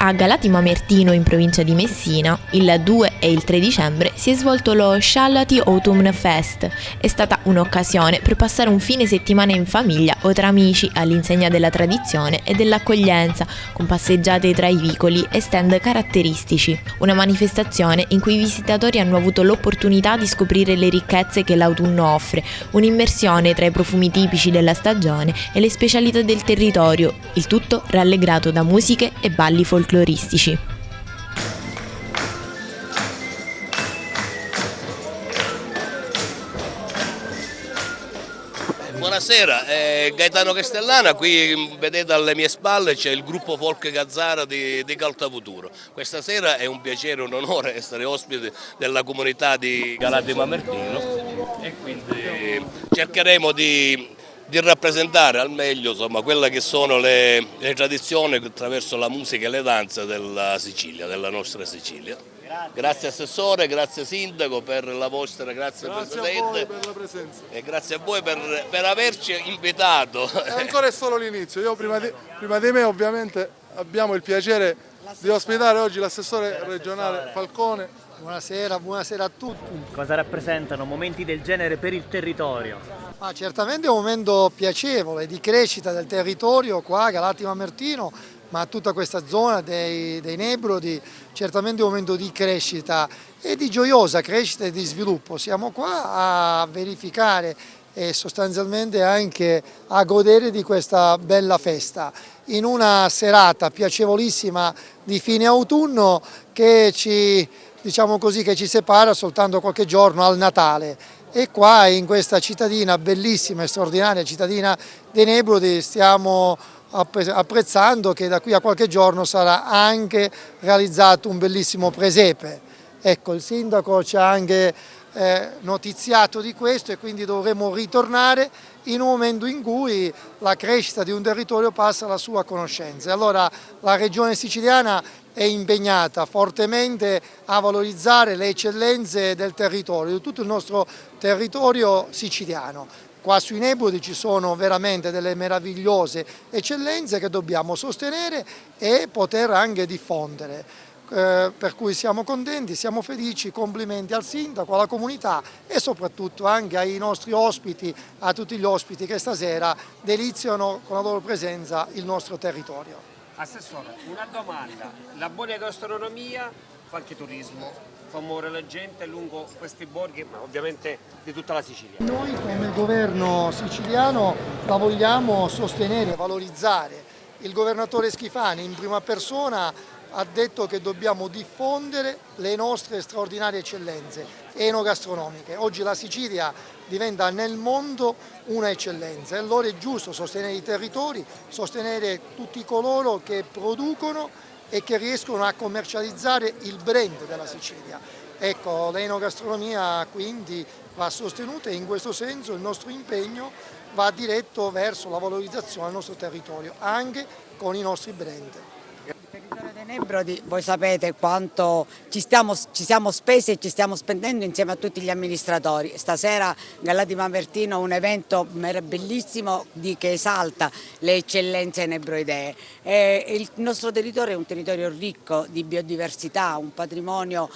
A Galati Mamertino, in provincia di Messina, il 2 e il 3 dicembre si è svolto lo Sciallati Autumn Fest. È stata un'occasione per passare un fine settimana in famiglia o tra amici all'insegna della tradizione e dell'accoglienza, con passeggiate tra i vicoli e stand caratteristici. Una manifestazione in cui i visitatori hanno avuto l'opportunità di scoprire le ricchezze che l'autunno offre, un'immersione tra i profumi tipici della stagione e le specialità del territorio, il tutto rallegrato da musiche e balli folcloristici. Buonasera, Gaetano Castellana, qui vedete alle mie spalle c'è il gruppo Folk Gazzara di Caltafuturo. Questa sera è un piacere, un onore essere ospite della comunità di Galati Mamertino e quindi cercheremo di rappresentare al meglio, insomma, quelle che sono le tradizioni attraverso la musica e le danze della Sicilia, della nostra Sicilia. Grazie Assessore, grazie Sindaco per la vostra, grazie Presidente. A voi per la presenza. E grazie a voi per averci invitato. E ancora è solo l'inizio, io prima di me ovviamente abbiamo il piacere di ospitare oggi l'assessore regionale Falcone. Buonasera a tutti. Cosa rappresentano momenti del genere per il territorio? Certamente è un momento piacevole di crescita del territorio qua a Galati Mamertino, ma tutta questa zona dei Nebrodi, certamente un momento di crescita e di gioiosa crescita e di sviluppo. Siamo qua a verificare e sostanzialmente anche a godere di questa bella festa in una serata piacevolissima di fine autunno che ci separa soltanto qualche giorno al Natale. E qua in questa cittadina bellissima e straordinaria, cittadina dei Nebrodi, stiamo apprezzando che da qui a qualche giorno sarà anche realizzato un bellissimo presepe. Ecco, il sindaco ci ha anche notiziato di questo e quindi dovremo ritornare in un momento in cui la crescita di un territorio passa alla sua conoscenza. E allora la regione siciliana è impegnata fortemente a valorizzare le eccellenze del territorio, di tutto il nostro territorio siciliano. Qua sui Nebrodi ci sono veramente delle meravigliose eccellenze che dobbiamo sostenere e poter anche diffondere. Per cui siamo contenti, siamo felici, complimenti al sindaco, alla comunità e soprattutto anche ai nostri ospiti, a tutti gli ospiti che stasera deliziano con la loro presenza il nostro territorio. Assessore, una domanda. La buona gastronomia fa anche turismo, fa muovere la gente lungo questi borghi, ma ovviamente di tutta la Sicilia. Noi come governo siciliano la vogliamo sostenere, valorizzare. Il governatore Schifani in prima persona ha detto che dobbiamo diffondere le nostre straordinarie eccellenze enogastronomiche. Oggi la Sicilia diventa nel mondo una eccellenza e allora è giusto sostenere i territori, sostenere tutti coloro che producono e che riescono a commercializzare il brand della Sicilia. Ecco, l'enogastronomia quindi va sostenuta e in questo senso il nostro impegno va diretto verso la valorizzazione del nostro territorio, anche con i nostri brand. Nebrodi, voi sapete quanto ci siamo spesi e ci stiamo spendendo insieme a tutti gli amministratori. Stasera Galati Mamertino un evento bellissimo che esalta le eccellenze nebroidee. Il nostro territorio è un territorio ricco di biodiversità, un patrimonio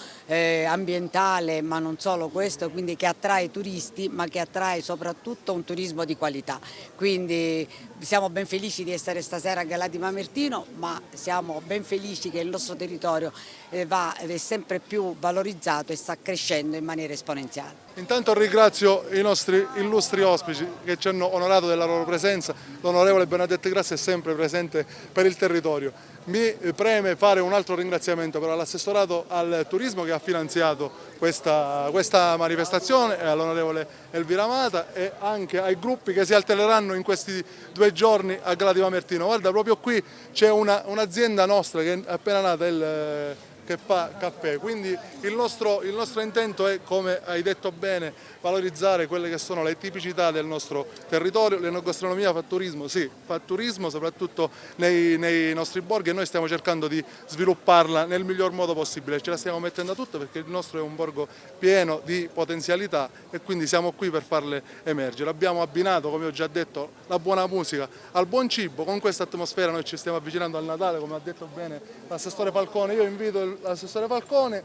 ambientale, ma non solo questo, quindi che attrae turisti, ma che attrae soprattutto un turismo di qualità. Quindi siamo ben felici di essere stasera a Galati Mamertino, ma siamo ben felici che il nostro territorio è sempre più valorizzato e sta crescendo in maniera esponenziale. Intanto ringrazio i nostri illustri ospiti che ci hanno onorato della loro presenza. L'onorevole Bernadette Grassi è sempre presente per il territorio. Mi preme fare un altro ringraziamento però all'assessorato al turismo che ha finanziato questa manifestazione, e all'onorevole Elvira Amata e anche ai gruppi che si alterneranno in questi 2 giorni a Galati Mamertino. Guarda, proprio qui c'è un'azienda nostra che è appena nata, il che fa caffè, quindi il nostro intento è, come hai detto bene, valorizzare quelle che sono le tipicità del nostro territorio. L'enogastronomia fa turismo, sì, fa turismo soprattutto nei nostri borghi, e noi stiamo cercando di svilupparla nel miglior modo possibile, ce la stiamo mettendo tutta perché il nostro è un borgo pieno di potenzialità e quindi siamo qui per farle emergere. Abbiamo abbinato, come ho già detto, la buona musica al buon cibo. Con questa atmosfera noi ci stiamo avvicinando al Natale, come ha detto bene l'assessore Falcone. Io invito l'assessore Falcone,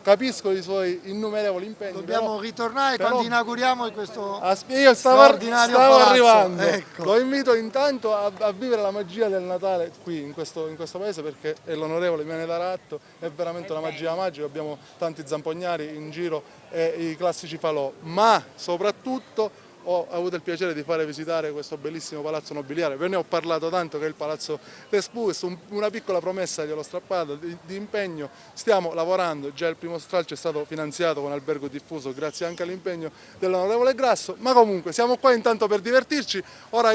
capisco i suoi innumerevoli impegni. Dobbiamo ritornare però quando inauguriamo questo io straordinario stavo palazzo. arrivando. Ecco. Lo invito intanto a vivere la magia del Natale qui in questo paese, perché l'onorevole me ne darà atto, è veramente una magia magica. Abbiamo tanti zampognari in giro e i classici falò, ma soprattutto ho avuto il piacere di fare visitare questo bellissimo palazzo nobiliare. Ve ne ho parlato tanto, che è il Palazzo Despù. Una piccola promessa gliel'ho strappata di impegno. Stiamo lavorando, già il primo stralcio è stato finanziato con albergo diffuso grazie anche all'impegno dell'onorevole Grasso, ma comunque siamo qua intanto per divertirci. Ora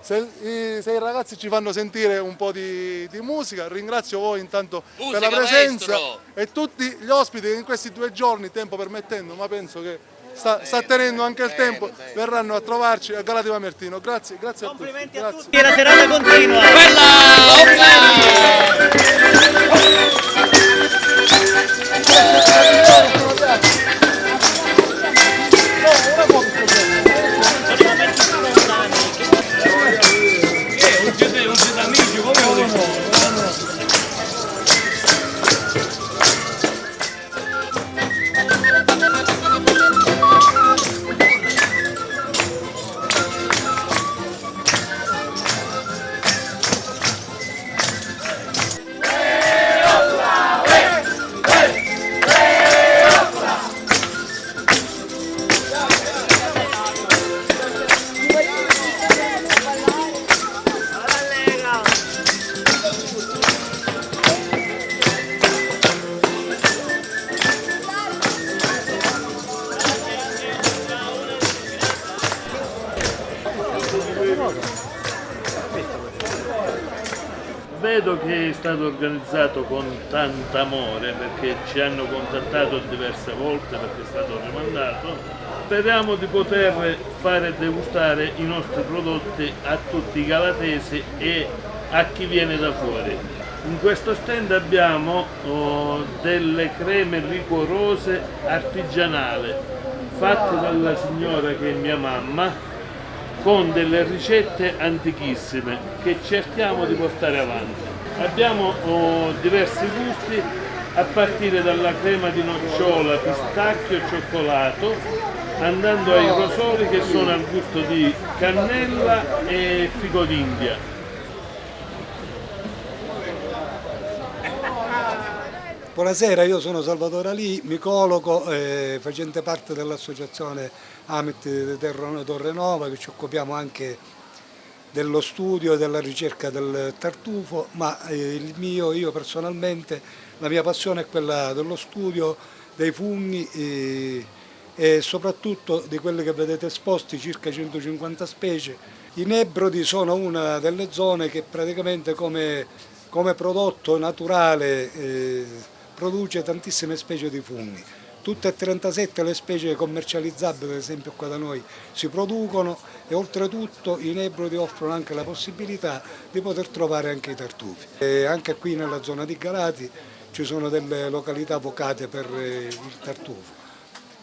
se i ragazzi ci fanno sentire un po' di musica, ringrazio voi intanto per la presenza, maestro, e tutti gli ospiti che in questi 2 giorni, tempo permettendo, ma penso che sta tenendo anche il tempo, verranno a trovarci a Galati Mamertino. Grazie a tutti. Complimenti a tutti. La serata continua. Vedo che è stato organizzato con tant'amore, perché ci hanno contattato diverse volte perché è stato rimandato. Speriamo di poter fare degustare i nostri prodotti a tutti i galatesi e a chi viene da fuori. In questo stand abbiamo delle creme liquorose artigianali fatte dalla signora che è mia mamma, con delle ricette antichissime che cerchiamo di portare avanti. Abbiamo diversi gusti, a partire dalla crema di nocciola, pistacchio e cioccolato, andando ai rosoli che sono al gusto di cannella e fico d'India. Buonasera, io sono Salvatore Ali, micologo, facente parte dell'associazione Amit di Torrenova, che ci occupiamo anche dello studio e della ricerca del tartufo, ma io personalmente, la mia passione è quella dello studio dei funghi e soprattutto di quelli che vedete esposti, circa 150 specie. I nebrodi sono una delle zone che praticamente come prodotto naturale produce tantissime specie di funghi. Tutte e 37 le specie commercializzabili, ad esempio qua da noi, si producono, e oltretutto i nebrodi offrono anche la possibilità di poter trovare anche i tartufi. E anche qui nella zona di Galati ci sono delle località vocate per il tartufo.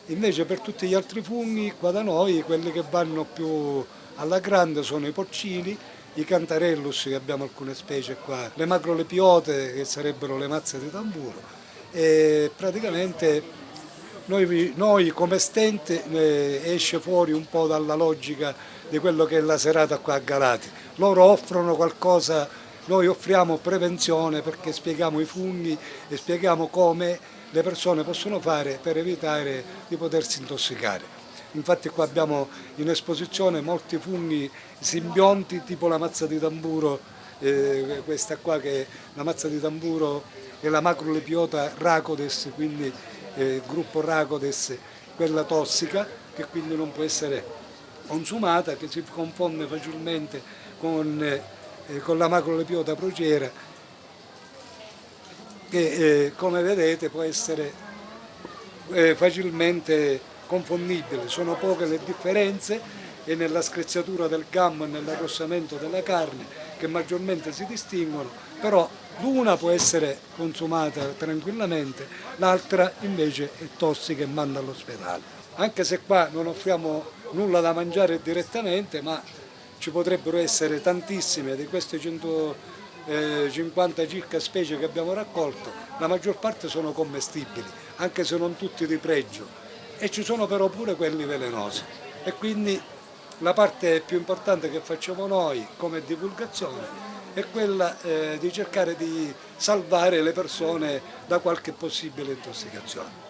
Invece per tutti gli altri funghi qua da noi, quelli che vanno più alla grande sono i porcini, i cantarellus, che abbiamo alcune specie qua, le macrolepiote, che sarebbero le mazze di tamburo, e praticamente noi come stente esce fuori un po' dalla logica di quello che è la serata qua a Galati. Loro offrono qualcosa, noi offriamo prevenzione, perché spieghiamo i funghi e spieghiamo come le persone possono fare per evitare di potersi intossicare. Infatti qua abbiamo in esposizione molti funghi simbionti, tipo la mazza di tamburo, questa qua che è la mazza di tamburo e la macrolepiota racodes, quindi il gruppo racodes, quella tossica, che quindi non può essere consumata, che si confonde facilmente con la macrolepiota procera. che come vedete può essere facilmente confondibile. Sono poche le differenze e nella screzzatura del gammo e nell'arrossamento della carne che maggiormente si distinguono, però l'una può essere consumata tranquillamente, l'altra invece è tossica e manda all'ospedale. Anche se qua non offriamo nulla da mangiare direttamente, ma ci potrebbero essere tantissime di queste 150 circa specie che abbiamo raccolto, la maggior parte sono commestibili, anche se non tutti di pregio, e ci sono però pure quelli velenosi. E quindi la parte più importante che facciamo noi come divulgazione è quella di cercare di salvare le persone da qualche possibile intossicazione.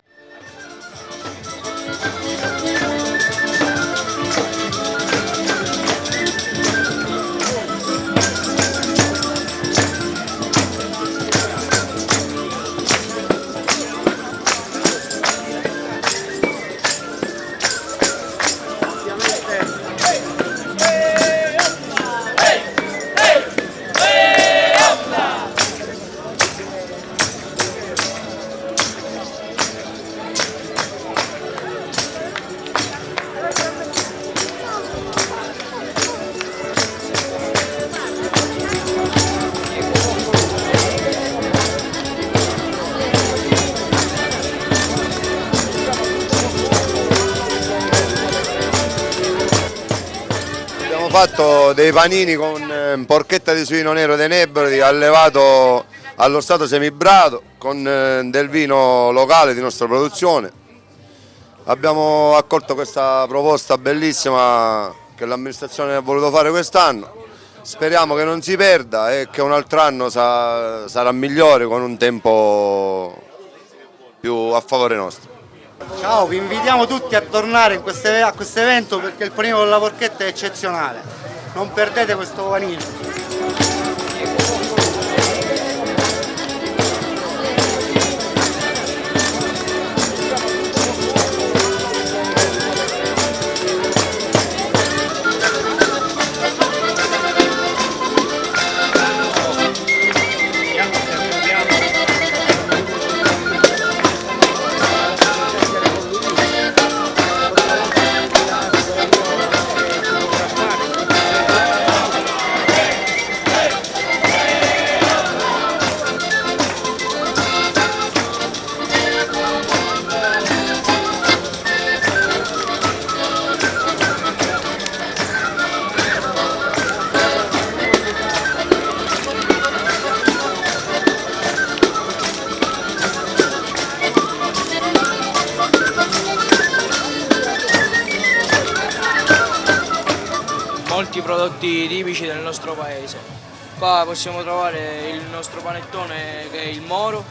Abbiamo fatto dei panini con porchetta di suino nero dei Nebrodi allevato allo stato semibrado con del vino locale di nostra produzione. Abbiamo accolto questa proposta bellissima che l'amministrazione ha voluto fare quest'anno. Speriamo che non si perda e che un altro anno sarà migliore con un tempo più a favore nostro. Ciao, vi invitiamo tutti a tornare a questo evento perché il panino con la porchetta è eccezionale. Non perdete questo panino. Molti prodotti tipici del nostro paese. Qua possiamo trovare il nostro panettone che è il moro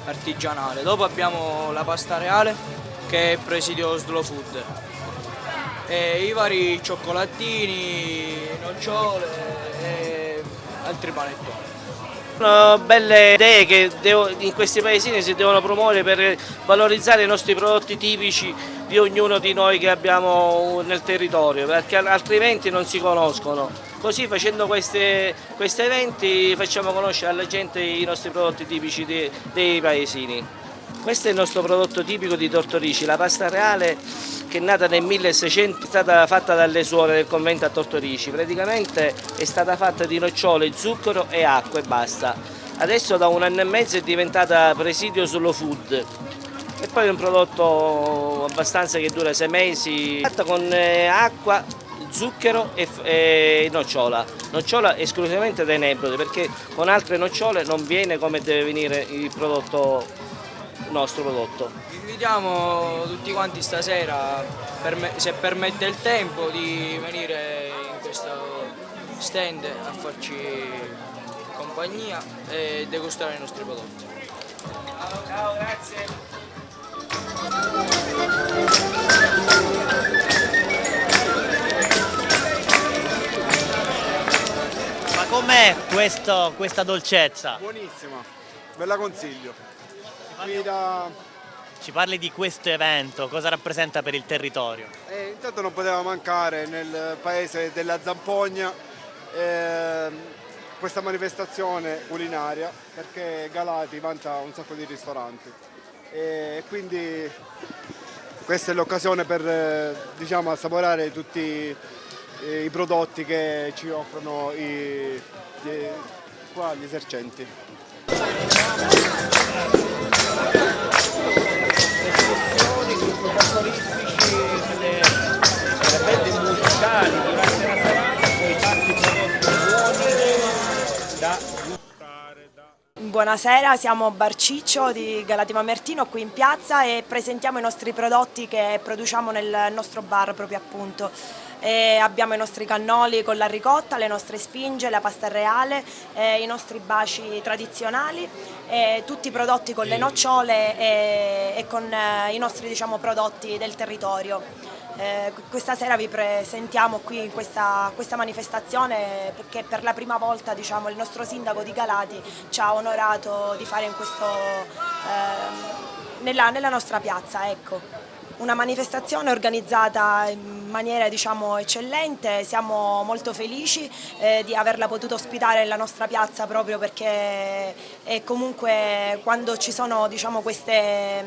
artigianale, dopo abbiamo la pasta reale che è presidio Slow Food e i vari cioccolatini, nocciole e altri panettoni. Sono belle idee che in questi paesini si devono promuovere per valorizzare i nostri prodotti tipici di ognuno di noi che abbiamo nel territorio, perché altrimenti non si conoscono. Così facendo questi eventi facciamo conoscere alla gente i nostri prodotti tipici dei paesini. Questo è il nostro prodotto tipico di Tortorici, la pasta reale che è nata nel 1600, è stata fatta dalle suore del convento a Tortorici, praticamente è stata fatta di nocciole, zucchero e acqua e basta. Adesso da 1 anno e mezzo è diventata presidio Slow Food e poi è un prodotto abbastanza che dura 6 mesi, fatta con acqua, zucchero e nocciola esclusivamente dai Nebrodi, perché con altre nocciole non viene come deve venire il nostro prodotto. Vi invitiamo tutti quanti stasera, se permette il tempo, di venire in questo stand a farci compagnia e degustare i nostri prodotti. Ciao, grazie. Ma com'è questa dolcezza? Buonissima, ve la consiglio. Ci parli di questo evento, cosa rappresenta per il territorio? Intanto non poteva mancare nel paese della Zampogna questa manifestazione culinaria, perché Galati vanta un sacco di ristoranti e quindi questa è l'occasione per diciamo, assaporare tutti i prodotti che ci offrono qua gli esercenti. Buonasera, siamo Bar Ciccio di Galati Mamertino qui in piazza e presentiamo i nostri prodotti che produciamo nel nostro bar proprio appunto. Abbiamo i nostri cannoli con la ricotta, le nostre sfinge, la pasta reale, i nostri baci tradizionali, tutti i prodotti con le nocciole e con i nostri diciamo, prodotti del territorio. Questa sera vi presentiamo qui in questa manifestazione perché per la prima volta diciamo, il nostro sindaco di Galati ci ha onorato di fare in nella nostra piazza. Ecco. Una manifestazione organizzata in maniera diciamo, eccellente, siamo molto felici di averla potuta ospitare nella nostra piazza proprio perché comunque quando ci sono diciamo, queste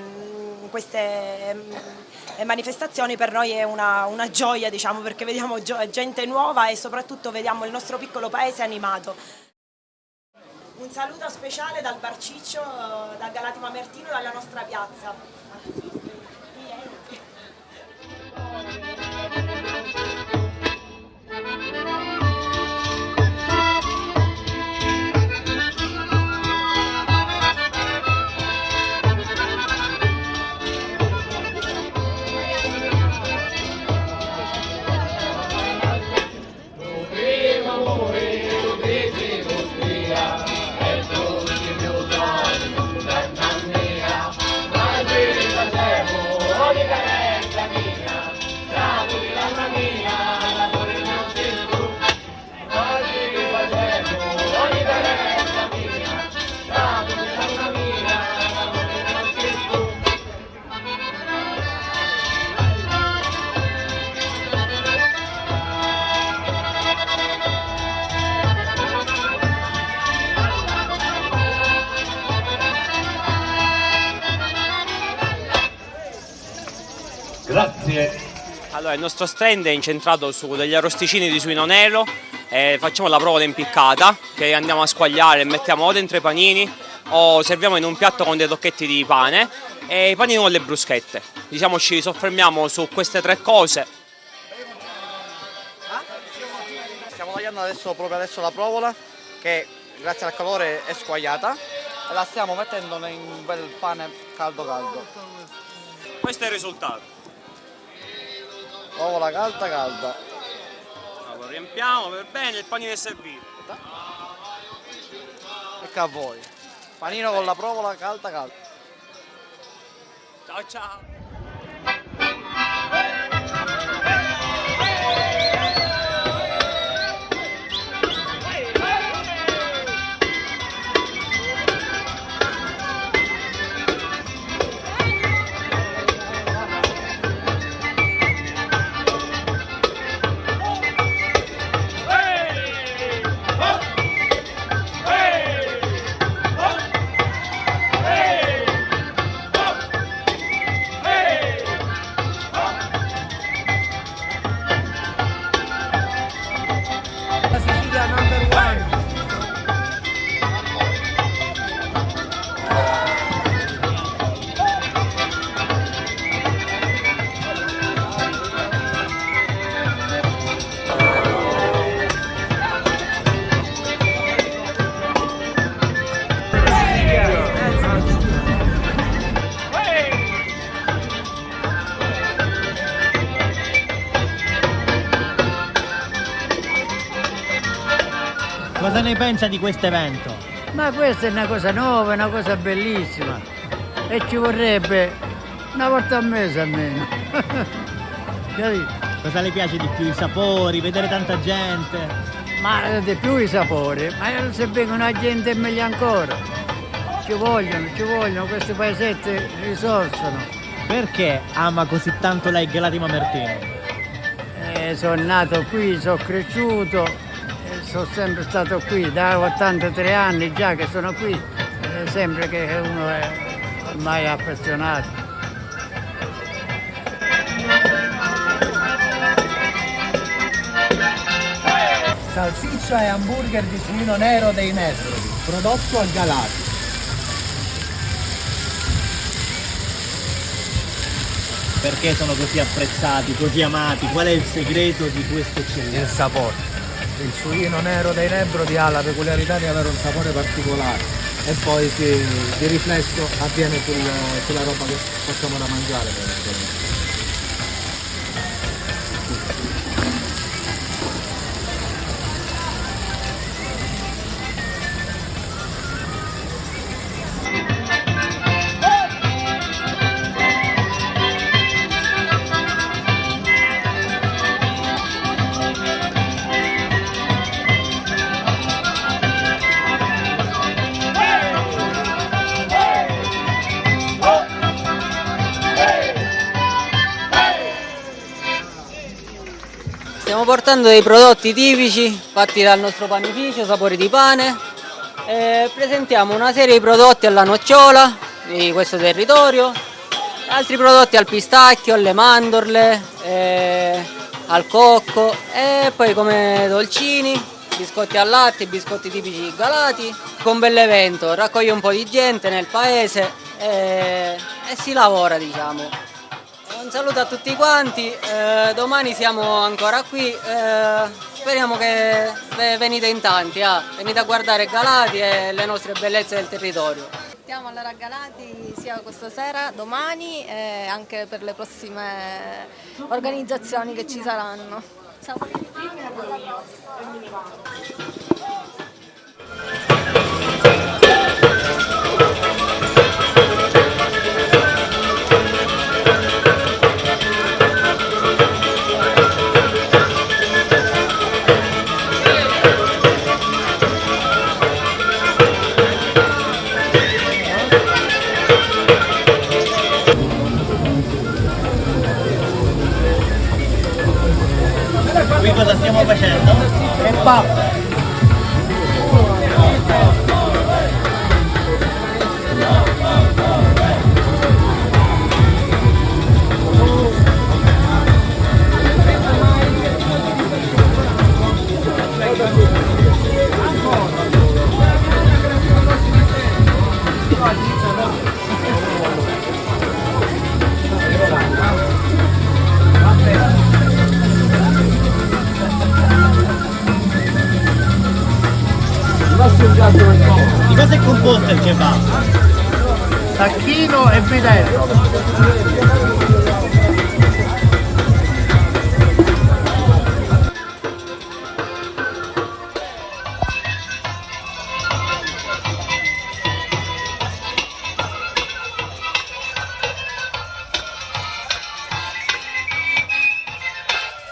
manifestazioni per noi è una gioia diciamo, perché vediamo gente nuova e soprattutto vediamo il nostro piccolo paese animato. Un saluto speciale dal Bar Ciccio, da Galati Mamertino, dalla nostra piazza. Grazie. Allora, il nostro stand è incentrato su degli arrosticini di suino nero, facciamo la provola impiccata che andiamo a squagliare e mettiamo o dentro i panini o serviamo in un piatto con dei tocchetti di pane e i panini con le bruschette. Diciamo ci soffermiamo su queste tre cose. Stiamo tagliando proprio adesso la provola che grazie al calore è squagliata e la stiamo mettendo in un bel pane caldo. Questo è il risultato. Provola calda. Allora, lo riempiamo per bene, il panino è servito. Ecco a voi. Panino con la provola calda. Ciao. Cosa ne pensa di questo evento? Ma questa è una cosa nuova, una cosa bellissima e ci vorrebbe una volta al mese almeno. Capito? Cosa le piace di più? I sapori, vedere tanta gente? Ma di più i sapori, ma se vengono la gente è meglio ancora. Ci vogliono, questi paesetti risorsono. Perché ama così tanto lei Galati Mamertino? Sono nato qui, sono cresciuto, sono sempre stato qui, da 83 anni già che sono qui, sempre che uno è ormai appassionato. Salsiccia e hamburger di suino nero dei Nebrodi, prodotto a Galati. Perché sono così apprezzati, così amati? Qual è il segreto di questo eccellenza? Il sapore. Il suino nero dei Nebrodi ha la peculiarità di avere un sapore particolare e poi di riflesso avviene sulla roba che facciamo da mangiare. Stiamo portando dei prodotti tipici fatti dal nostro panificio, Sapori di Pane. Presentiamo una serie di prodotti alla nocciola di questo territorio, altri prodotti al pistacchio, alle mandorle, al cocco e poi come dolcini, biscotti al latte, biscotti tipici galati. Con un bell'evento, raccoglie un po' di gente nel paese e si lavora, diciamo. Un saluto a tutti quanti, domani siamo ancora qui, speriamo che venite in tanti, venite a guardare Galati e le nostre bellezze del territorio. Siamo allora a Galati sia questa sera, domani e anche per le prossime organizzazioni che ci saranno. Qui cosa stiamo facendo? È pappa! Di cosa è composto il kebab? Tacchino e vitello.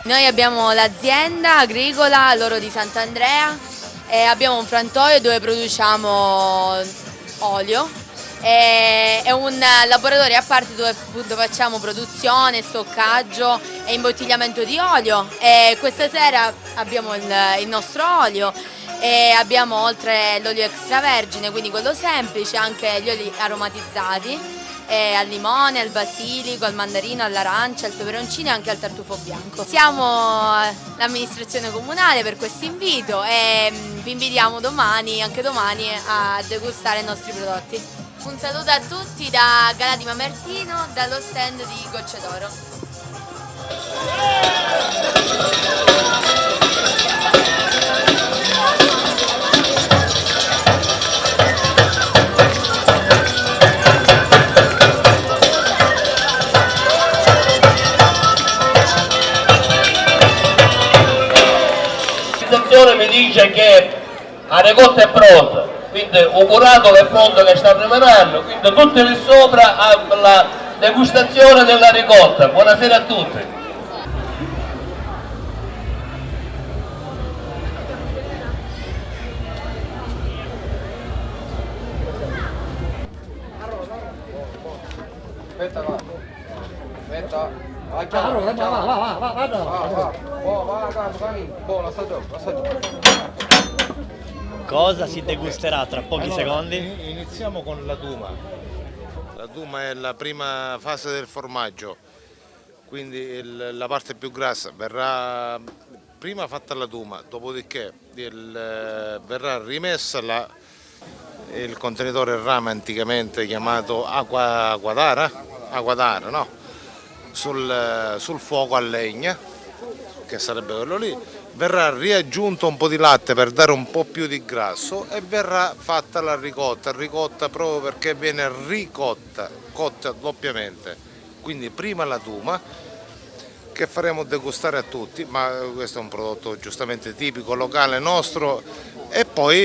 Noi abbiamo l'azienda agricola Loro di Sant'Andrea e abbiamo un frantoio dove produciamo olio. È un laboratorio a parte dove appunto facciamo produzione, stoccaggio e imbottigliamento di olio. E questa sera abbiamo il nostro olio e abbiamo, oltre l'olio extravergine, quindi quello semplice, anche gli oli aromatizzati al limone, al basilico, al mandarino, all'arancia, al peperoncino e anche al tartufo bianco. Siamo l'amministrazione comunale per questo invito e vi invitiamo anche domani a degustare i nostri prodotti. Un saluto a tutti da Galati Mamertino, dallo stand di Gocce d'Oro. Mi dice che la ricotta è pronta, quindi ho curato le fronde che stanno preparando, quindi tutti lì sopra alla degustazione della ricotta. Buonasera a tutti. Aspetta, va. Aspetta. Allora, va. Va, la sto giù. Cosa si degusterà tra pochi secondi? Iniziamo con la duma. La duma è la prima fase del formaggio, quindi la parte più grassa verrà prima fatta la duma, dopodiché verrà rimessa il contenitore rame anticamente chiamato aguadara, no? sul fuoco a legna, che sarebbe quello lì. Verrà riaggiunto un po' di latte per dare un po' più di grasso e verrà fatta la ricotta proprio perché viene cotta doppiamente. Quindi prima la duma, che faremo degustare a tutti, ma questo è un prodotto giustamente tipico, locale, nostro, e poi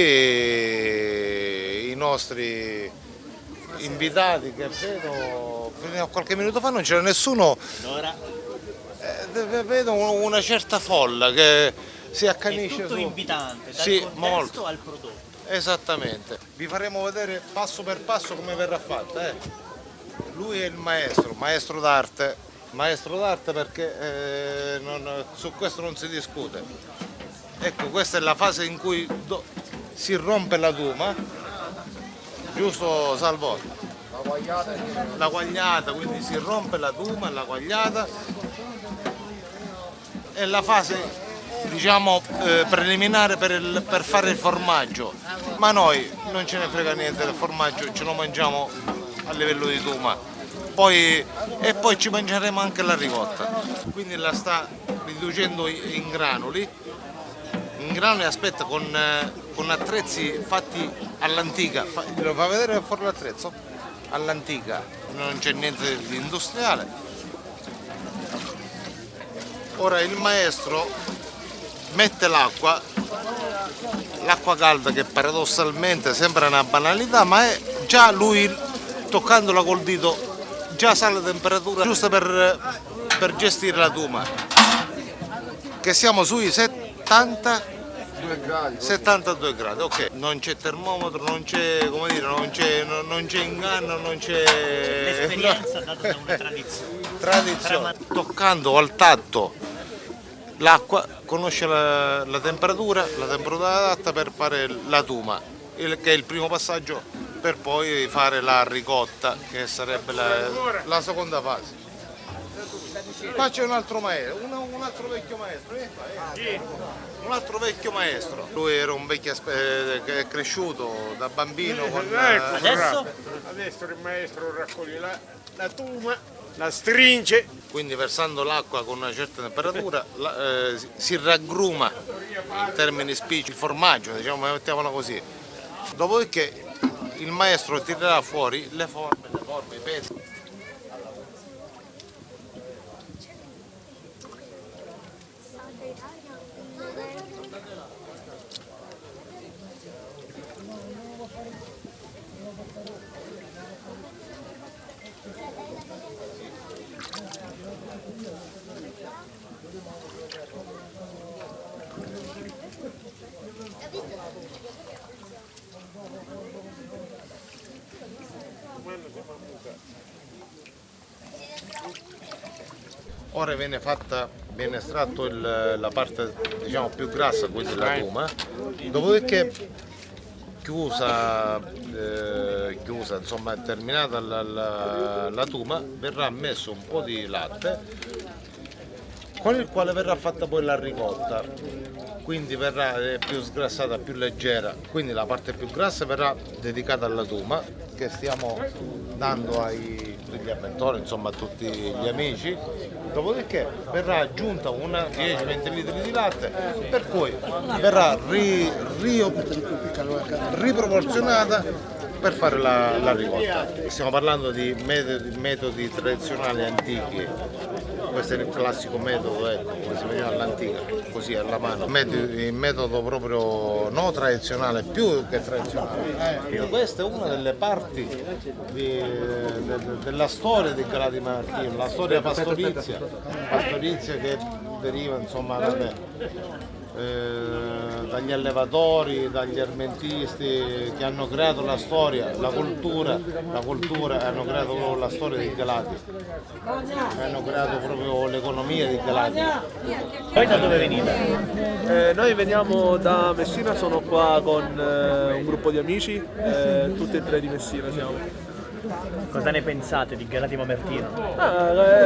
i nostri invitati che vedo fino a qualche minuto fa non c'era nessuno. Vedo una certa folla che si accanisce. È tutto invitante, dal sì, contesto molto. al prodotto. Esattamente. Vi faremo vedere passo per passo come verrà fatta. Lui è il maestro d'arte perché su questo non si discute. Ecco, questa è la fase in cui si rompe la duma, giusto Salvo? La guagliata, quindi si rompe la duma, la guagliata. È la fase, diciamo, preliminare per fare il formaggio, ma noi non ce ne frega niente del formaggio, ce lo mangiamo a livello di duma, poi ci mangeremo anche la ricotta, quindi la sta riducendo in granuli, aspetta, con attrezzi fatti all'antica. Lo fa vedere fuori l'attrezzo? All'antica, non c'è niente di industriale. Ora il maestro mette l'acqua calda, che paradossalmente sembra una banalità, ma è già lui, toccandola col dito, già sa la temperatura giusta per gestire la duma, che siamo sui 72 gradi, ok. Non c'è termometro, non c'è, come dire, non c'è inganno, non c'è L'esperienza data da una tradizione. Toccando al tatto l'acqua, conosce la temperatura adatta per fare la duma, che è il primo passaggio per poi fare la ricotta, che sarebbe la seconda fase. Qua c'è un altro maestro, un altro vecchio maestro. Un altro vecchio maestro. Lui era un vecchio che è cresciuto da bambino. Adesso il maestro raccoglie la tuma, la stringe. Quindi versando l'acqua con una certa temperatura si raggruma, in termini spicci, il formaggio, diciamo, mettiamola così. Dopodiché il maestro tirerà fuori le forme, i pezzi. Ora viene estratto la parte, diciamo, più grassa, quindi la duma, dopodiché chiusa, insomma, terminata la duma, verrà messo un po' di latte con il quale verrà fatta poi la ricotta, quindi verrà più sgrassata, più leggera, quindi la parte più grassa verrà dedicata alla duma, che stiamo dando agli avventori, insomma a tutti gli amici, dopodiché verrà aggiunta una 10-20 litri di latte, per cui verrà riproporzionata per fare la ricotta. Stiamo parlando di metodi tradizionali antichi. Questo è il classico metodo, ecco, come si vedeva all'antica, così alla mano. Il metodo proprio no tradizionale, più che tradizionale. Questa è una delle parti della storia di Galati Martino, la storia pastorizia che deriva, insomma, dagli allevatori, dagli armentisti che hanno creato la storia, la cultura hanno creato proprio la storia di Galati, hanno creato proprio l'economia di Galati. Voi da dove venite? Noi veniamo da Messina, sono qua con un gruppo di amici, tutti e tre di Messina siamo. Cosa ne pensate di Galati Mamertino?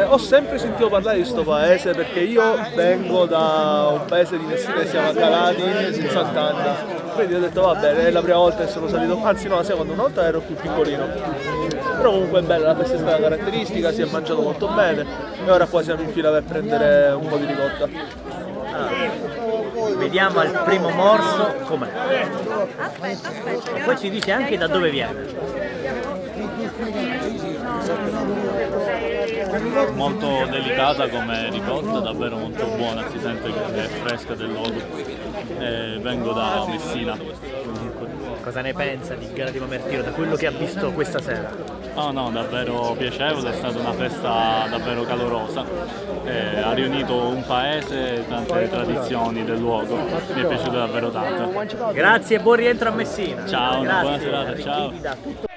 Ho sempre sentito parlare di questo paese perché io vengo da un paese di Messina che si chiama Galati, in Sant'Anna, quindi ho detto va bene, è la prima volta che sono salito, anzi no, la seconda, una volta ero più piccolino, però comunque è bella, la festa è stata caratteristica, si è mangiato molto bene e ora qua siamo in fila per prendere un po' di ricotta. Vediamo al primo morso com'è. Poi ci dice anche da dove viene. Molto delicata come ricotta, davvero molto buona, si sente che è fresca del luogo. Vengo da Messina. Cosa ne pensa di Galati Mamertino, da quello che ha visto questa sera? No, davvero piacevole, è stata una festa davvero calorosa. Ha riunito un paese e tante tradizioni del luogo, mi è piaciuto davvero tanto. Grazie e buon rientro a Messina. Ciao, Grazie. buona serata, ciao.